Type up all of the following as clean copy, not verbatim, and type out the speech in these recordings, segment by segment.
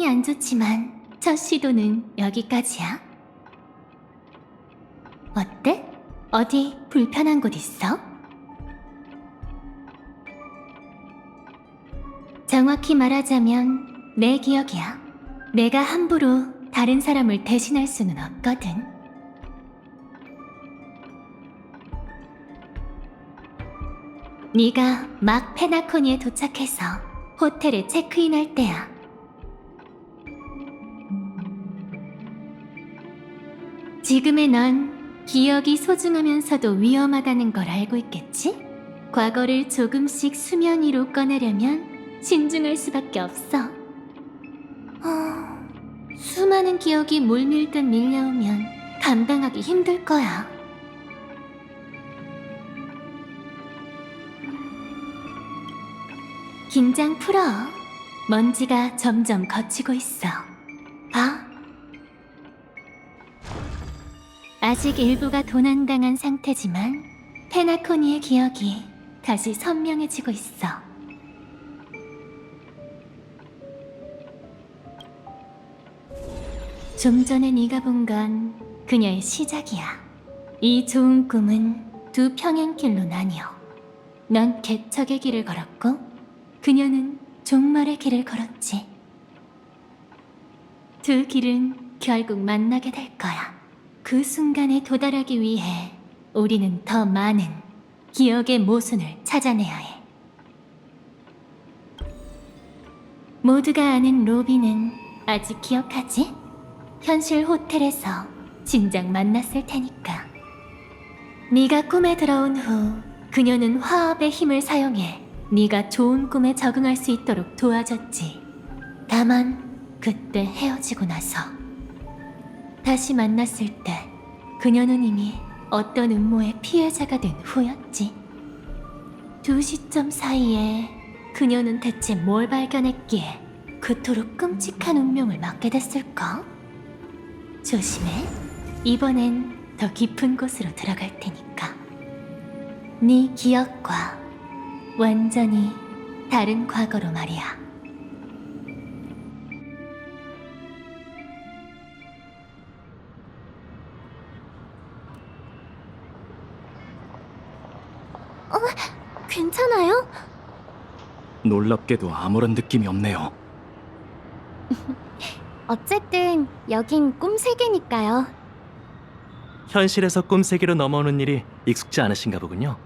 안 좋지만 첫 시도는 여기까지야. 어때? 어디 불편한 곳 있어? 정확히 말하자면 내 기억이야. 내가 함부로 다른 사람을 대신할 수는 없거든. 네가 막 페나코니에 도착해서 호텔에 체크인할 때야. 지금의 넌 기억이 소중하면서도 위험하다는 걸 알고 있겠지? 과거를 조금씩 수면 위로 꺼내려면 신중할 수밖에 없어. 수많은 기억이 물밀듯 밀려오면 감당하기 힘들 거야. 긴장 풀어. 먼지가 점점 걷히고 있어. 봐. 아직 일부가 도난당한 상태지만 페나코니의 기억이 다시 선명해지고 있어. 좀 전에 네가 본 건 그녀의 시작이야. 이 좋은 꿈은 두 평행길로 나뉘어. 넌 개척의 길을 걸었고 그녀는 종말의 길을 걸었지. 두 길은 결국 만나게 될 거야. 그 순간에 도달하기 위해 우리는 더 많은 기억의 모순을 찾아내야 해. 모두가 아는 로비는 아직 기억하지? 현실 호텔에서 진작 만났을 테니까. 네가 꿈에 들어온 후 그녀는 화합의 힘을 사용해 네가 좋은 꿈에 적응할 수 있도록 도와줬지. 다만 그때 헤어지고 나서 다시 만났을 때 그녀는 이미 어떤 음모의 피해자가 된 후였지. 두 시점 사이에 그녀는 대체 뭘 발견했기에 그토록 끔찍한 운명을 맞게 됐을까? 조심해. 이번엔 더 깊은 곳으로 들어갈 테니까. 네 기억과 완전히 다른 과거로 말이야. 괜찮아요? 놀랍게도 아무런 느낌이 없네요. 어쨌든 여긴 꿈 세계니까요. 현실에서 꿈 세계로 넘어오는 일이 익숙지 않으신가 보군요.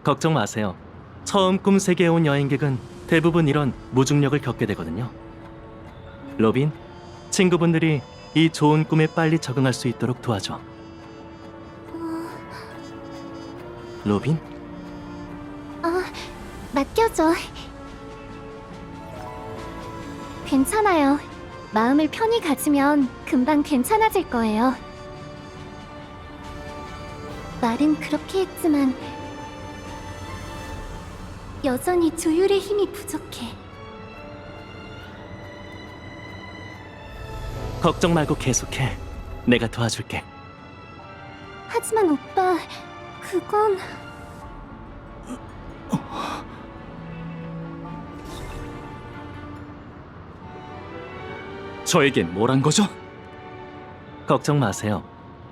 걱정 마세요. 처음 꿈 세계에 온 여행객은 대부분 이런 무중력을 겪게 되거든요. 로빈, 친구분들이 이 좋은 꿈에 빨리 적응할 수 있도록 도와줘. 로빈? 맡겨줘. 괜찮아요. 마음을 편히 가지면 금방 괜찮아질 거예요. 말은 그렇게 했지만 여전히 조율의 힘이 부족해. 걱정 말고 계속해. 내가 도와줄게. 하지만 오빠, 그건... 저에겐 뭘 한 거죠? 걱정 마세요.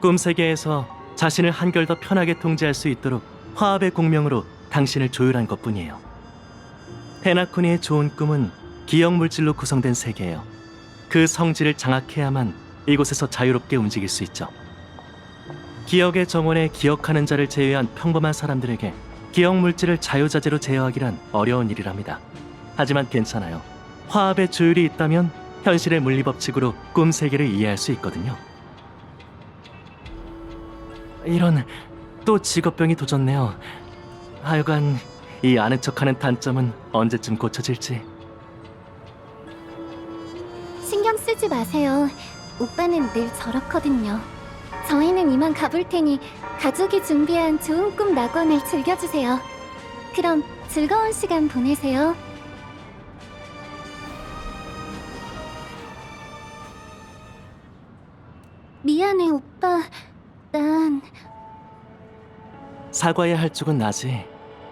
꿈 세계에서 자신을 한결 더 편하게 통제할 수 있도록 화합의 공명으로 당신을 조율한 것뿐이에요. 페나코니의 좋은 꿈은 기억 물질로 구성된 세계예요. 그 성질을 장악해야만 이곳에서 자유롭게 움직일 수 있죠. 기억의 정원에 기억하는 자를 제외한 평범한 사람들에게 기억 물질을 자유자재로 제어하기란 어려운 일이랍니다. 하지만 괜찮아요. 화합의 조율이 있다면 현실의 물리법칙으로 꿈 세계를 이해할 수 있거든요. 이런, 또 직업병이 도졌네요. 하여간 이 아는 척하는 단점은 언제쯤 고쳐질지. 신경 쓰지 마세요. 오빠는 늘 저렇거든요. 저희는 이만 가볼 테니 가족이 준비한 좋은 꿈 낙원을 즐겨주세요. 그럼 즐거운 시간 보내세요. 미안해, 오빠. 난... 사과해야 할 쪽은 나지.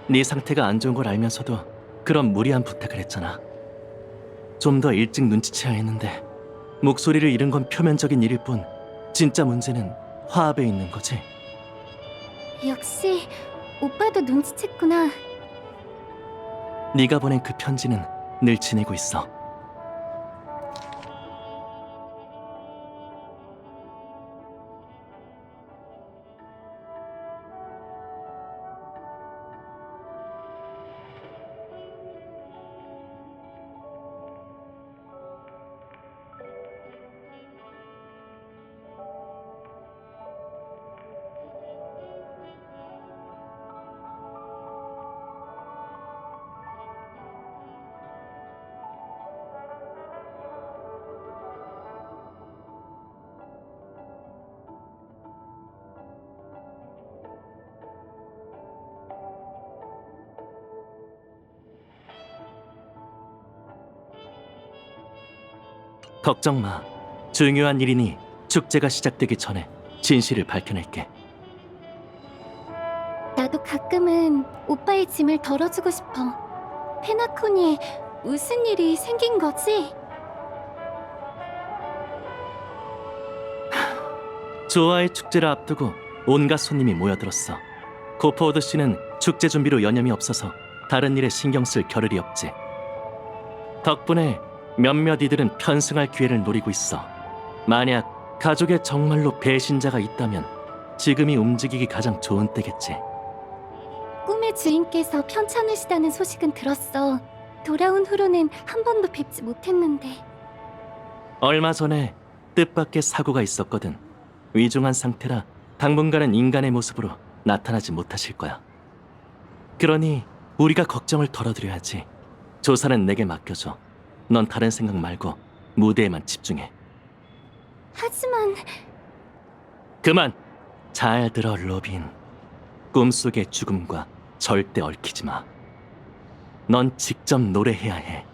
네 상태가 안 좋은 걸 알면서도 그런 무리한 부탁을 했잖아. 좀 더 일찍 눈치채야 했는데 목소리를 잃은 건 표면적인 일일 뿐 진짜 문제는 화합에 있는 거지. 역시 오빠도 눈치챘구나. 네가 보낸 그 편지는 늘 지니고 있어. 걱정 마. 중요한 일이니 축제가 시작되기 전에 진실을 밝혀낼게. 나도 가끔은 오빠의 짐을 덜어주고 싶어. 페나코니에 무슨 일이 생긴 거지? 조아의 축제를 앞두고 온갖 손님이 모여들었어. 코포워드 씨는 축제 준비로 여념이 없어서 다른 일에 신경 쓸 겨를이 없지. 덕분에 몇몇 이들은 편승할 기회를 노리고 있어. 만약 가족에 정말로 배신자가 있다면 지금이 움직이기 가장 좋은 때겠지. 꿈의 주인께서 편찮으시다는 소식은 들었어. 돌아온 후로는 한 번도 뵙지 못했는데. 얼마 전에 뜻밖의 사고가 있었거든. 위중한 상태라 당분간은 인간의 모습으로 나타나지 못하실 거야. 그러니 우리가 걱정을 덜어드려야지. 조사는 내게 맡겨줘. 넌 다른 생각 말고 무대에만 집중해. 하지만 그만! 잘 들어, 로빈. 꿈속의 죽음과 절대 얽히지 마. 넌 직접 노래해야 해.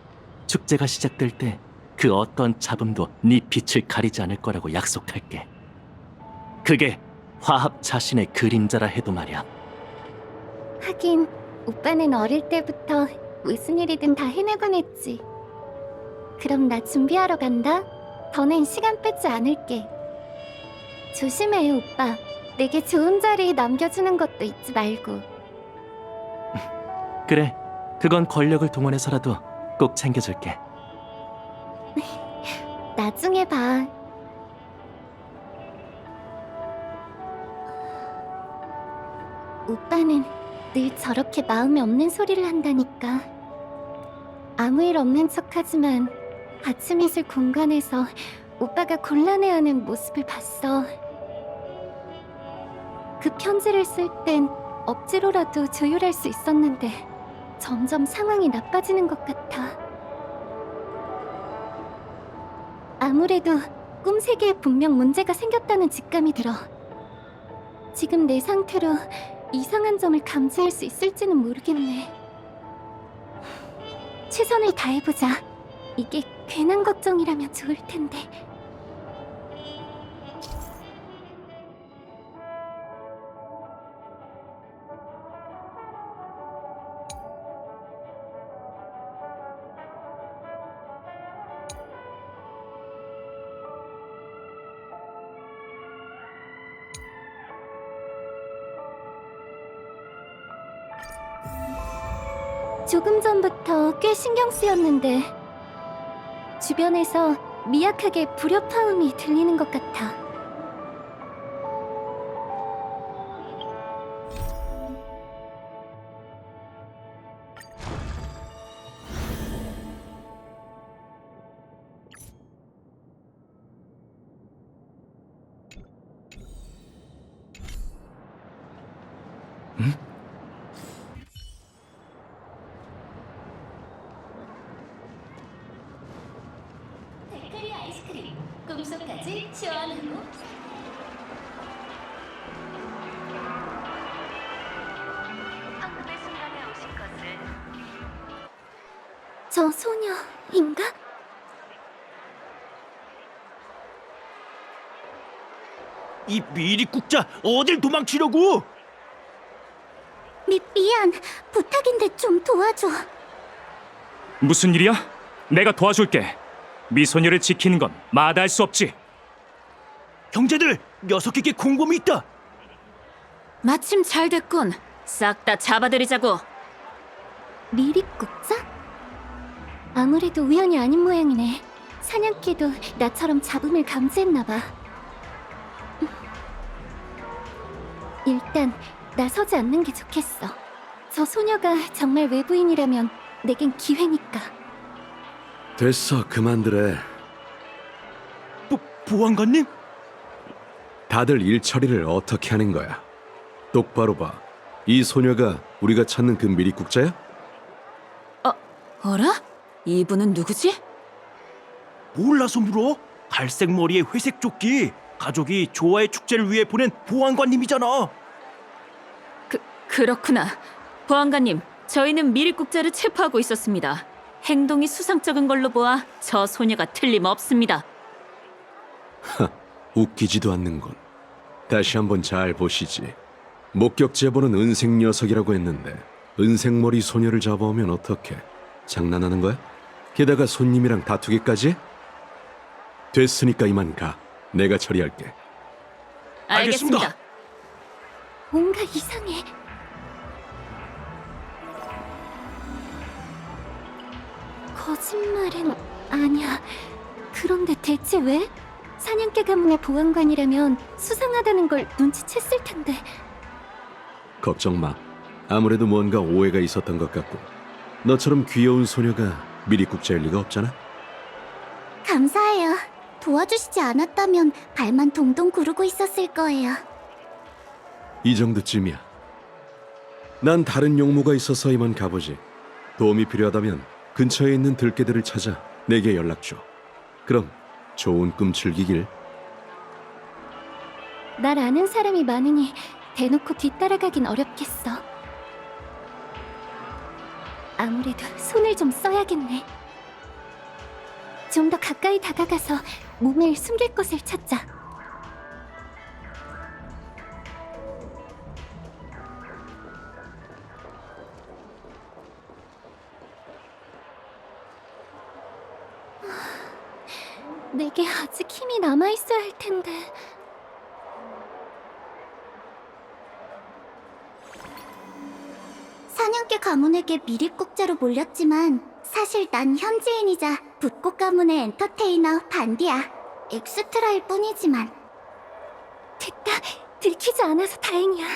축제가 시작될 때 그 어떤 잡음도 네 빛을 가리지 않을 거라고 약속할게. 그게 화합 자신의 그림자라 해도 말이야. 하긴 오빠는 어릴 때부터 무슨 일이든 다 해내곤 했지. 그럼 나 준비하러 간다. 더는 시간 뺏지 않을게. 조심해, 오빠. 내게 좋은 자리 남겨주는 것도 잊지 말고. 그래, 그건 권력을 동원해서라도 꼭 챙겨줄게. 나중에 봐. 오빠는 늘 저렇게 마음에 없는 소리를 한다니까. 아무 일 없는 척하지만 아침 이슬 공간에서 오빠가 곤란해하는 모습을 봤어. 그 편지를 쓸 땐 억지로라도 조율할 수 있었는데 점점 상황이 나빠지는 것 같아. 아무래도 꿈 세계에 분명 문제가 생겼다는 직감이 들어. 지금 내 상태로 이상한 점을 감지할 수 있을지는 모르겠네. 최선을 다해보자. 이게 괜한 걱정이라면 좋을 텐데. 조금 전부터 꽤 신경 쓰였는데 주변에서 미약하게 불협화음이 들리는 것 같아. 데크리 아이스크림, 꿈속까지 시원하고. 황금의 순간에 오신 것을 저 소녀인가? 이 미리국자 어딜 도망치려고? 미안, 부탁인데 좀 도와줘. 무슨 일이야? 내가 도와줄게. 미소녀를 지키는 건 마다할 수 없지. 형제들, 녀석에게 공범이 있다. 마침 잘 됐군. 싹 다 잡아들이자고. 미립국자? 아무래도 우연이 아닌 모양이네. 사냥개도 나처럼 잡음을 감지했나봐. 일단 나서지 않는 게 좋겠어. 저 소녀가 정말 외부인이라면 내겐 기회니까. 됐어, 그만두래. 보안관님? 다들 일 처리를 어떻게 하는 거야? 똑바로 봐. 이 소녀가 우리가 찾는 그 미리국자야? 어라? 이분은 누구지? 몰라서 물어? 갈색 머리에 회색 조끼. 가족이 조화의 축제를 위해 보낸 보안관님이잖아. 그렇구나. 보안관님, 저희는 미립국자를 체포하고 있었습니다. 행동이 수상쩍은 걸로 보아 저 소녀가 틀림없습니다. 웃기지도 않는군. 다시 한번 잘 보시지. 목격 제보는 은색 녀석이라고 했는데 은색머리 소녀를 잡아오면 어떡해? 장난하는 거야? 게다가 손님이랑 다투기까지 해? 됐으니까 이만 가. 내가 처리할게. 알겠습니다. 뭔가 이상해. 거짓말은 아니야. 그런데 대체 왜? 사냥개 가문의 보안관이라면 수상하다는 걸 눈치챘을 텐데. 걱정 마. 아무래도 뭔가 오해가 있었던 것 같고. 너처럼 귀여운 소녀가 미리국자일 리가 없잖아. 감사해요. 도와주시지 않았다면 발만 동동 구르고 있었을 거예요. 이 정도쯤이야. 난 다른 용무가 있어서 이만 가보지. 도움이 필요하다면 근처에 있는 들개들을 찾아 내게 연락 줘. 그럼 좋은 꿈 즐기길. 날 아는 사람이 많으니 대놓고 뒤따라가긴 어렵겠어. 아무래도 손을 좀 써야겠네. 좀 더 가까이 다가가서 몸을 숨길 곳을 찾자. 내게 아직 힘이 남아있어야 할 텐데. 사냥개 가문에게 미립국자로 몰렸지만 사실 난 현지인이자 붓꽃 가문의 엔터테이너 반디야. 엑스트라일 뿐이지만. 됐다. 들키지 않아서 다행이야.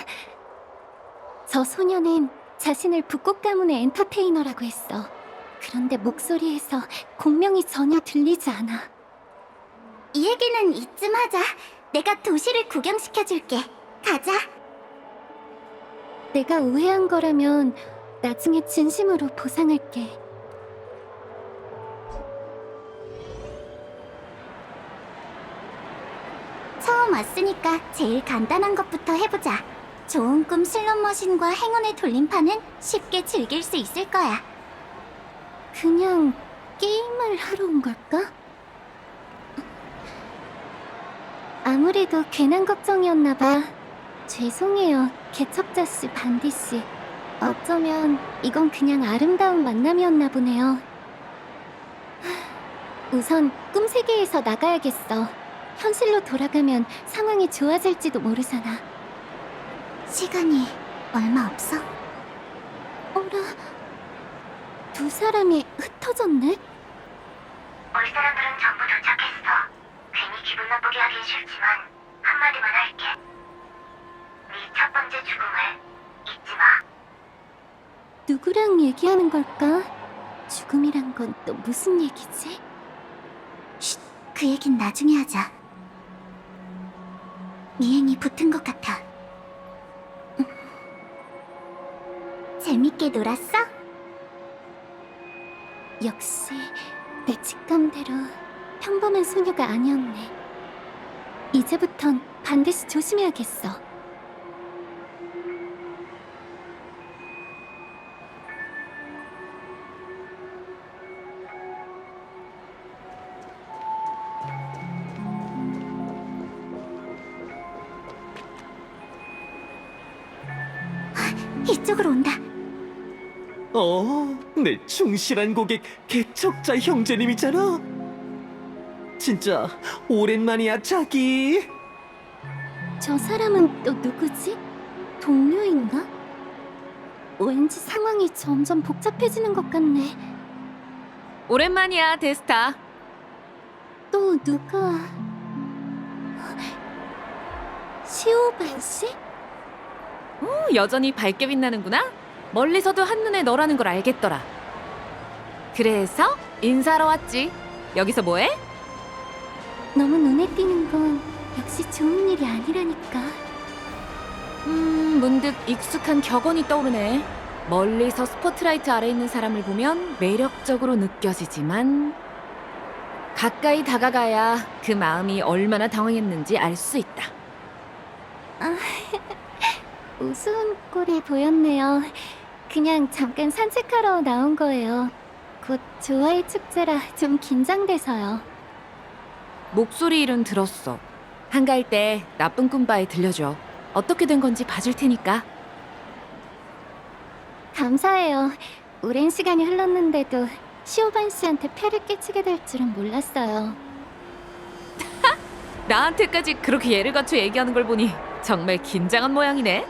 저 소녀는 자신을 붓꽃 가문의 엔터테이너라고 했어. 그런데 목소리에서 공명이 전혀 들리지 않아. 이 얘기는 이쯤 하자. 내가 도시를 구경시켜줄게. 가자. 내가 오해한 거라면 나중에 진심으로 보상할게. 처음 왔으니까 제일 간단한 것부터 해보자. 좋은 꿈 슬롯머신과 행운의 돌림판은 쉽게 즐길 수 있을 거야. 그냥 게임을 하러 온 걸까? 아무래도 괜한 걱정이었나 봐. 죄송해요, 개척자씨 반디씨. 어쩌면 이건 그냥 아름다운 만남이었나 보네요. 우선 꿈 세계에서 나가야겠어. 현실로 돌아가면 상황이 좋아질지도 모르잖아. 시간이 얼마 없어? 어라, 두 사람이 흩어졌네? 올 사람들은 전부 도착했어. 괜히 기분 나쁘게 하긴 싫지만 한마디만 할게. 네 첫 번째 죽음을 잊지 마. 누구랑 얘기하는 걸까? 죽음이란 건 또 무슨 얘기지? 쉿, 그 얘긴 나중에 하자. 미행이 붙은 것 같아. 재밌게 놀았어? 역시 내 직감대로 평범한 소녀가 아니었네. 이제부턴 반드시 조심해야겠어. 이쪽으로 온다. 내 충실한 고객 개척자 형제님이잖아. 진짜 오랜만이야, 자기. 저 사람은 또 누구지? 동료인가? 왠지 상황이 점점 복잡해지는 것 같네. 오랜만이야, 데스타. 또 누가... 시오반 씨? 여전히 밝게 빛나는구나. 멀리서도 한눈에 너라는 걸 알겠더라. 그래서 인사하러 왔지. 여기서 뭐해? 너무 눈에 띄는 건 역시 좋은 일이 아니라니까. 문득 익숙한 격언이 떠오르네. 멀리서 스포트라이트 아래 있는 사람을 보면 매력적으로 느껴지지만 가까이 다가가야 그 마음이 얼마나 당황했는지 알 수 있다. 우스운 꼴이 보였네요. 그냥 잠깐 산책하러 나온 거예요. 곧 조화의 축제라 좀 긴장돼서요. 목소리 일은 들었어. 한가할 때 나쁜 꿈바에 들려줘. 어떻게 된 건지 봐줄 테니까. 감사해요. 오랜 시간이 흘렀는데도 시오반 씨한테 폐를 끼치게 될 줄은 몰랐어요. 나한테까지 그렇게 예를 갖춰 얘기하는 걸 보니 정말 긴장한 모양이네.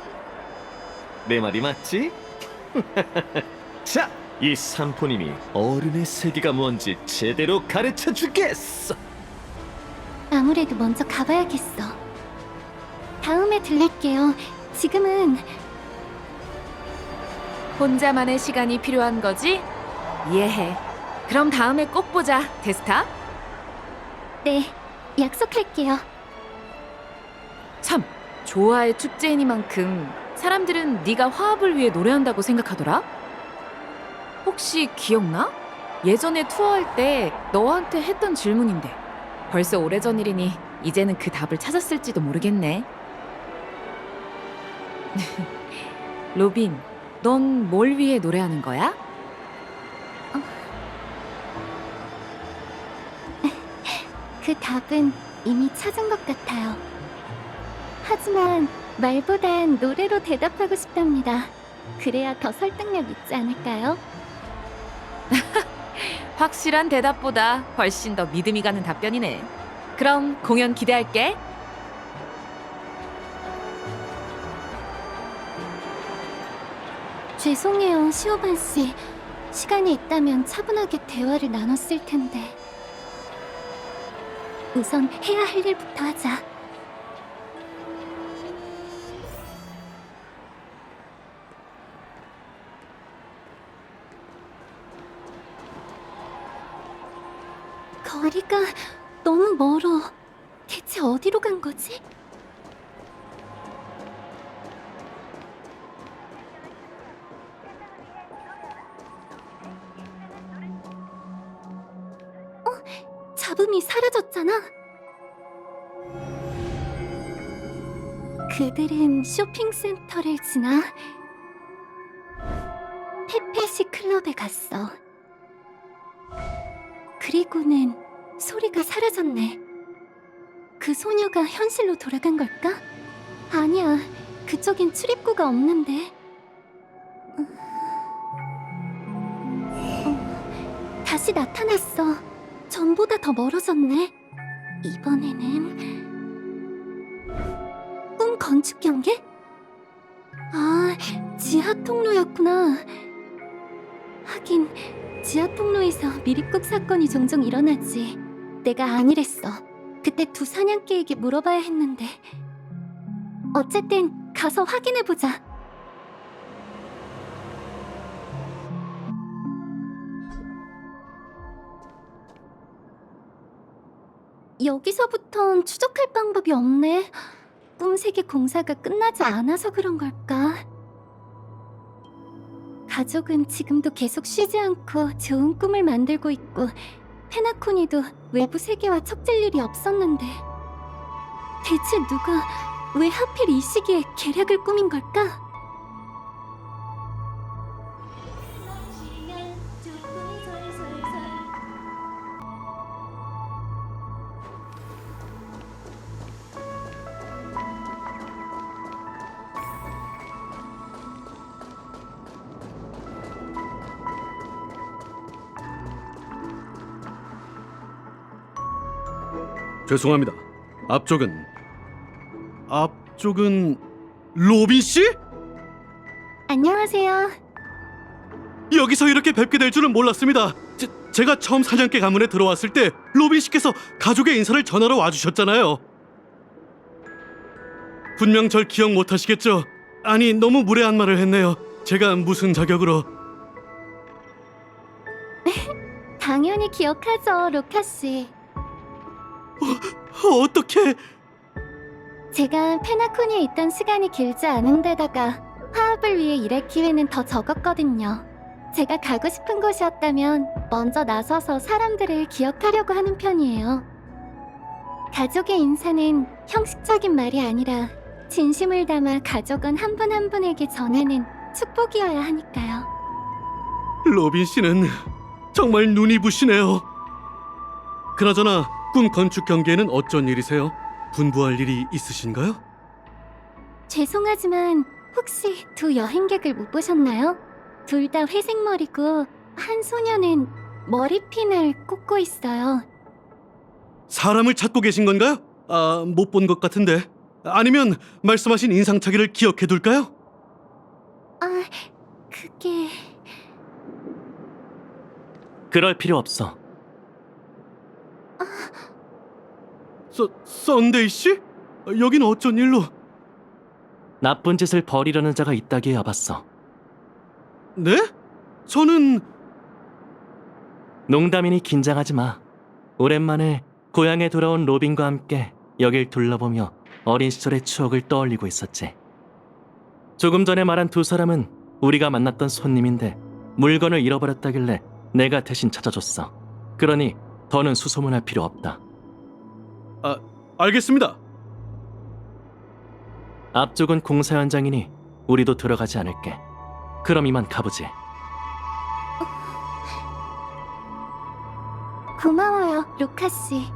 내 말이 맞지? 자, 이 삼포님이 어른의 세계가 뭔지 제대로 가르쳐 주겠어. 아무래도 먼저 가봐야겠어. 다음에 들릴게요. 지금은 혼자만의 시간이 필요한 거지? 이해해. 그럼 다음에 꼭 보자, 데스타. 네, 약속할게요. 참, 조화의 축제이니만큼 사람들은 네가 화합을 위해 노래한다고 생각하더라? 혹시 기억나? 예전에 투어할 때 너한테 했던 질문인데 벌써 오래전 일이니 이제는 그 답을 찾았을지도 모르겠네. 로빈, 넌 뭘 위해 노래하는 거야? 그 답은 이미 찾은 것 같아요. 하지만 말보단 노래로 대답하고 싶답니다. 그래야 더 설득력 있지 않을까요? 확실한 대답보다 훨씬 더 믿음이 가는 답변이네. 그럼 공연 기대할게. 죄송해요, 시오반 씨. 시간이 있다면 차분하게 대화를 나눴을 텐데. 우선 해야 할 일부터 하자. 거리가 너무 멀어. 대체 어디로 간 거지? 잡음이 사라졌잖아. 그들은 쇼핑센터를 지나 페페시 클럽에 갔어. 그리고는 소리가 사라졌네. 그 소녀가 현실로 돌아간 걸까? 아니야, 그쪽엔 출입구가 없는데. 다시 나타났어. 전보다 더 멀어졌네. 이번에는 꿈 건축 경계? 아, 지하 통로였구나. 하긴 지하 통로에서 미립국 사건이 종종 일어나지. 내가 아니랬어. 그때 두 사냥개에게 물어봐야 했는데. 어쨌든 가서 확인해보자. 여기서부턴 추적할 방법이 없네. 꿈세계 공사가 끝나지 않아서 그런 걸까? 가족은 지금도 계속 쉬지 않고 좋은 꿈을 만들고 있고 페나코니도 외부 세계와 척질 일이 없었는데 대체 누가 왜 하필 이 시기에 계략을 꾸민 걸까? 죄송합니다. 앞쪽은 로빈 씨? 안녕하세요. 여기서 이렇게 뵙게 될 줄은 몰랐습니다. 제가 처음 사냥개 가문에 들어왔을 때 로빈 씨께서 가족의 인사를 전하러 와주셨잖아요. 분명 절 기억 못하시겠죠? 아니, 너무 무례한 말을 했네요. 제가 무슨 자격으로... 당연히 기억하죠, 로카 씨. 어떻게... 제가 페나코니에 있던 시간이 길지 않은 데다가 화합을 위해 일할 기회는 더 적었거든요. 제가 가고 싶은 곳이었다면 먼저 나서서 사람들을 기억하려고 하는 편이에요. 가족의 인사는 형식적인 말이 아니라 진심을 담아 가족은 한 분 한 분에게 전하는 축복이어야 하니까요. 로빈 씨는 정말 눈이 부시네요. 그나저나 꿈 건축 경기에는 어쩐 일이세요? 분부할 일이 있으신가요? 죄송하지만 혹시 두 여행객을 못 보셨나요? 둘 다 회색머리고 한 소녀는 머리핀을 꽂고 있어요. 사람을 찾고 계신 건가요? 못 본 것 같은데. 아니면 말씀하신 인상착의를 기억해둘까요? 그게... 그럴 필요 없어. 썬데이 씨? 여긴 어쩐 일로? 나쁜 짓을 벌이려는 자가 있다기에 와봤어. 네? 저는... 농담이니 긴장하지 마. 오랜만에 고향에 돌아온 로빈과 함께 여길 둘러보며 어린 시절의 추억을 떠올리고 있었지. 조금 전에 말한 두 사람은 우리가 만났던 손님인데 물건을 잃어버렸다길래 내가 대신 찾아줬어. 그러니 더는 수소문할 필요 없다. 알겠습니다. 앞쪽은 공사 현장이니 우리도 들어가지 않을게. 그럼 이만 가보지. 고마워요, 로카 씨.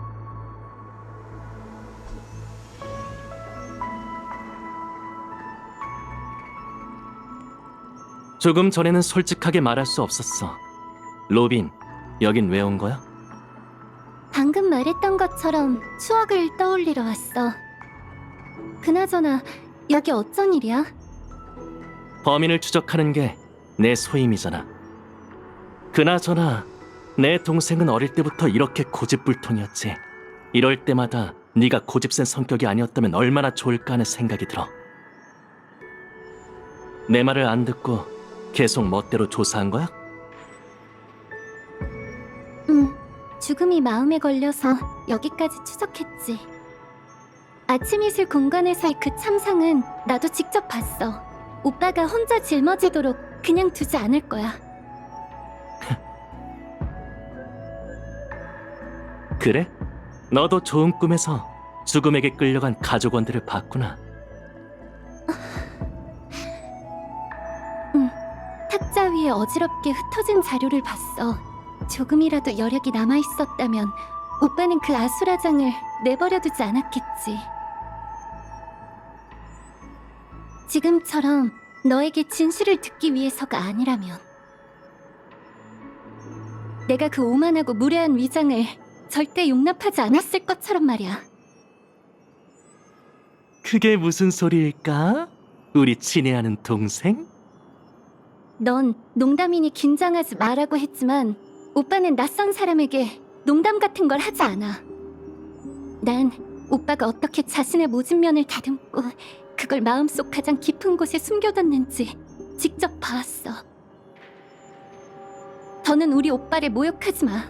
조금 전에는 솔직하게 말할 수 없었어. 로빈, 여긴 왜 온 거야? 방금 말했던 것처럼 추억을 떠올리러 왔어. 그나저나 여기 어쩐 일이야? 범인을 추적하는 게 내 소임이잖아. 그나저나 내 동생은 어릴 때부터 이렇게 고집불통이었지. 이럴 때마다 네가 고집센 성격이 아니었다면 얼마나 좋을까 하는 생각이 들어. 내 말을 안 듣고 계속 멋대로 조사한 거야? 죽음이 마음에 걸려서 여기까지 추적했지. 아침 이슬 공간에서의 그 참상은 나도 직접 봤어. 오빠가 혼자 짊어지도록 그냥 두지 않을 거야. 그래? 너도 좋은 꿈에서 죽음에게 끌려간 가족원들을 봤구나. 탁자 위에 어지럽게 흩어진 자료를 봤어. 조금이라도 여력이 남아있었다면 오빠는 그 아수라장을 내버려두지 않았겠지. 지금처럼 너에게 진실을 듣기 위해서가 아니라면. 내가 그 오만하고 무례한 위장을 절대 용납하지 않았을 것처럼 말이야. 그게 무슨 소리일까? 우리 친애하는 동생? 넌 농담이니 긴장하지 마라고 했지만 오빠는 낯선 사람에게 농담 같은 걸 하지 않아. 난 오빠가 어떻게 자신의 모진 면을 다듬고 그걸 마음속 가장 깊은 곳에 숨겨뒀는지 직접 봐왔어. 더는 우리 오빠를 모욕하지 마.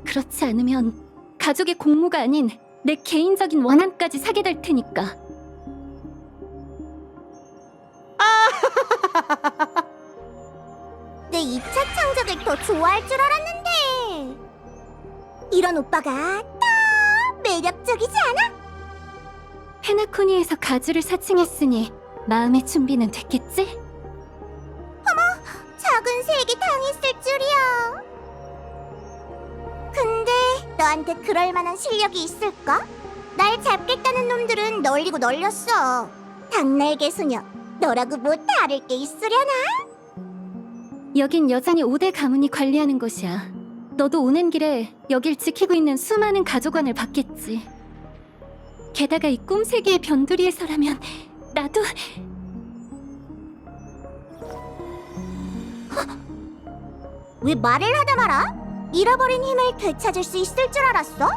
그렇지 않으면 가족의 공무가 아닌 내 개인적인 원한까지 사게 될 테니까. 내 2차 창작을 더 좋아할 줄 알았는데 이런 오빠가 딱 매력적이지 않아? 페나코니에서 가주를 사칭했으니 마음의 준비는 됐겠지? 작은 새에게 당했을 줄이야. 근데 너한테 그럴 만한 실력이 있을까? 날 잡겠다는 놈들은 널리고 널렸어. 닭날개 소녀, 너라고 뭐 다를 게 있으려나? 여긴 여전히 5대 가문이 관리하는 곳이야. 너도 오는 길에 여길 지키고 있는 수많은 가족원을 봤겠지. 게다가 이 꿈 세계의 변두리에서라면 나도 왜 말을 하다 말아? 잃어버린 힘을 되찾을 수 있을 줄 알았어?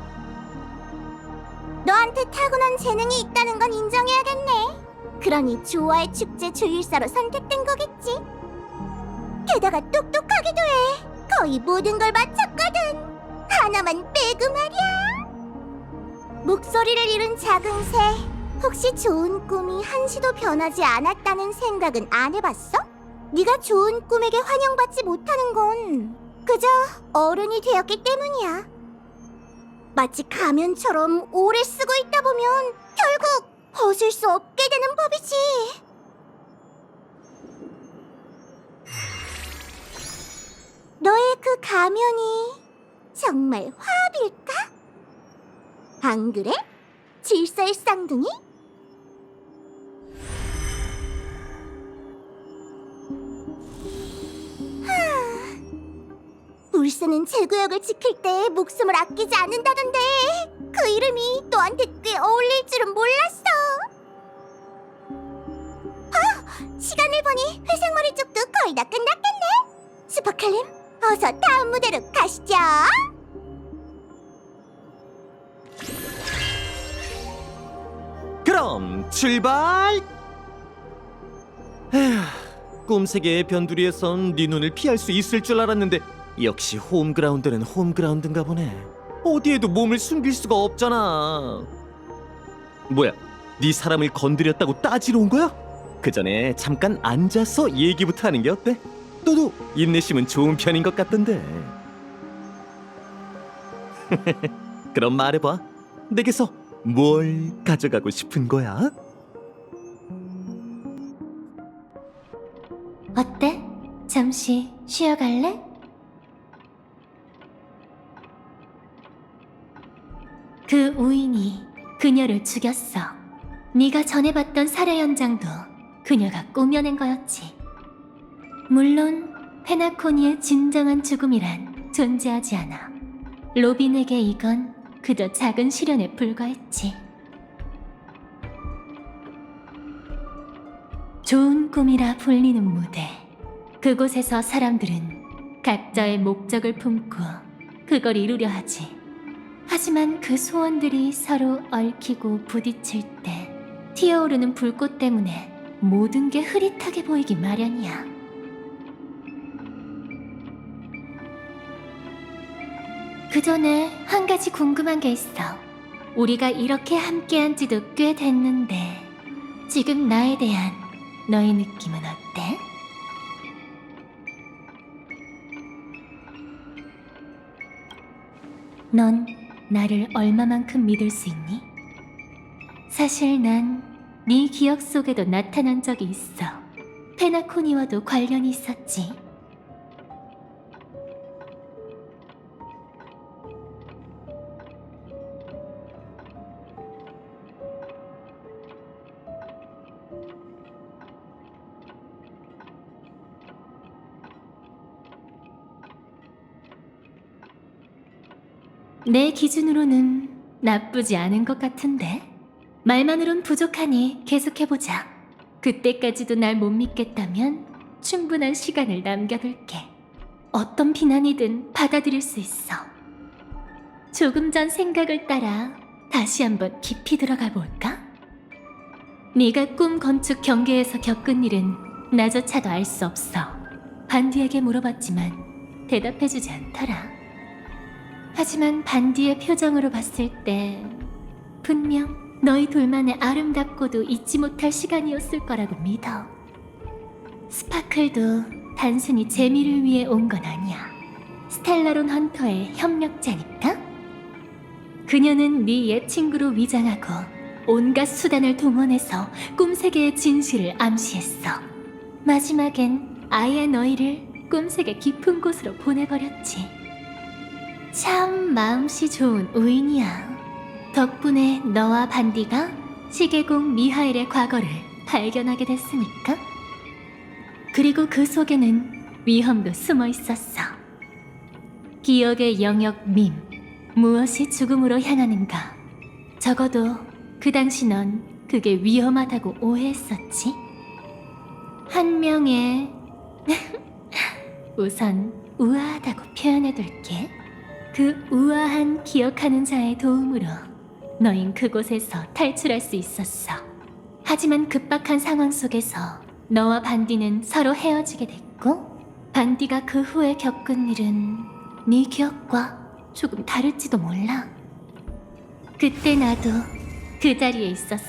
너한테 타고난 재능이 있다는 건 인정해야겠네. 그러니 조화의 축제 조율사로 선택된 거겠지. 게다가 똑똑하기도 해. 거의 모든 걸 맞췄거든. 하나만 빼고 말이야. 목소리를 잃은 작은 새. 혹시 좋은 꿈이 한시도 변하지 않았다는 생각은 안 해봤어? 네가 좋은 꿈에게 환영받지 못하는 건 그저 어른이 되었기 때문이야. 마치 가면처럼 오래 쓰고 있다 보면 결국 벗을 수 없게 되는 법이지. 너의 그 가면이 정말 화합일까? 안 그래? 질서의 쌍둥이? 울스는 제구역을 지킬 때 목숨을 아끼지 않는다던데 그 이름이 너한테 꽤 어울릴 줄은 몰랐어. 시간을 보니 회색머리 쪽도 거의 다 끝났겠네. 슈퍼칼림, 어서 다음 무대로 가시죠. 그럼 출발! 에휴, 꿈세계의 변두리에선 네 눈을 피할 수 있을 줄 알았는데 역시 홈그라운드는 홈그라운드인가 보네. 어디에도 몸을 숨길 수가 없잖아. 뭐야, 네 사람을 건드렸다고 따지러 온 거야? 그 전에 잠깐 앉아서 얘기부터 하는 게 어때? 너도 인내심은 좋은 편인 것 같던데. 그럼 말해봐. 내게서 뭘 가져가고 싶은 거야? 어때? 잠시 쉬어갈래? 그 우인이 그녀를 죽였어. 네가 전에 봤던 살해 현장도 그녀가 꾸며낸 거였지. 물론 페나코니의 진정한 죽음이란 존재하지 않아. 로빈에게 이건 그저 작은 시련에 불과했지. 좋은 꿈이라 불리는 무대. 그곳에서 사람들은 각자의 목적을 품고 그걸 이루려 하지. 하지만 그 소원들이 서로 얽히고 부딪힐 때 튀어오르는 불꽃 때문에 모든 게 흐릿하게 보이기 마련이야. 그 전에 한 가지 궁금한 게 있어. 우리가 이렇게 함께한 지도 꽤 됐는데 지금 나에 대한 너의 느낌은 어때? 넌 나를 얼마만큼 믿을 수 있니? 사실 난 네 기억 속에도 나타난 적이 있어. 페나코니와도 관련이 있었지. 내 기준으로는 나쁘지 않은 것 같은데? 말만으론 부족하니 계속해보자. 그때까지도 날 못 믿겠다면 충분한 시간을 남겨둘게. 어떤 비난이든 받아들일 수 있어. 조금 전 생각을 따라 다시 한번 깊이 들어가 볼까? 네가 꿈 건축 경계에서 겪은 일은 나조차도 알 수 없어. 반디에게 물어봤지만 대답해주지 않더라. 하지만 반디의 표정으로 봤을 때 분명 너희 둘만의 아름답고도 잊지 못할 시간이었을 거라고 믿어. 스파클도 단순히 재미를 위해 온 건 아니야. 스텔라론 헌터의 협력자니까? 그녀는 네 옛 친구로 위장하고 온갖 수단을 동원해서 꿈세계의 진실을 암시했어. 마지막엔 아예 너희를 꿈세계 깊은 곳으로 보내버렸지. 참 마음씨 좋은 우인이야. 덕분에 너와 반디가 시계공 미하엘의 과거를 발견하게 됐으니까. 그리고 그 속에는 위험도 숨어 있었어. 기억의 영역 밈, 무엇이 죽음으로 향하는가. 적어도 그 당시 넌 그게 위험하다고 오해했었지? 한 명의 우선 우아하다고 표현해둘게. 그 우아한 기억하는 자의 도움으로 너흰 그곳에서 탈출할 수 있었어. 하지만 급박한 상황 속에서 너와 반디는 서로 헤어지게 됐고, 반디가 그 후에 겪은 일은 네 기억과 조금 다를지도 몰라. 그때 나도 그 자리에 있었어.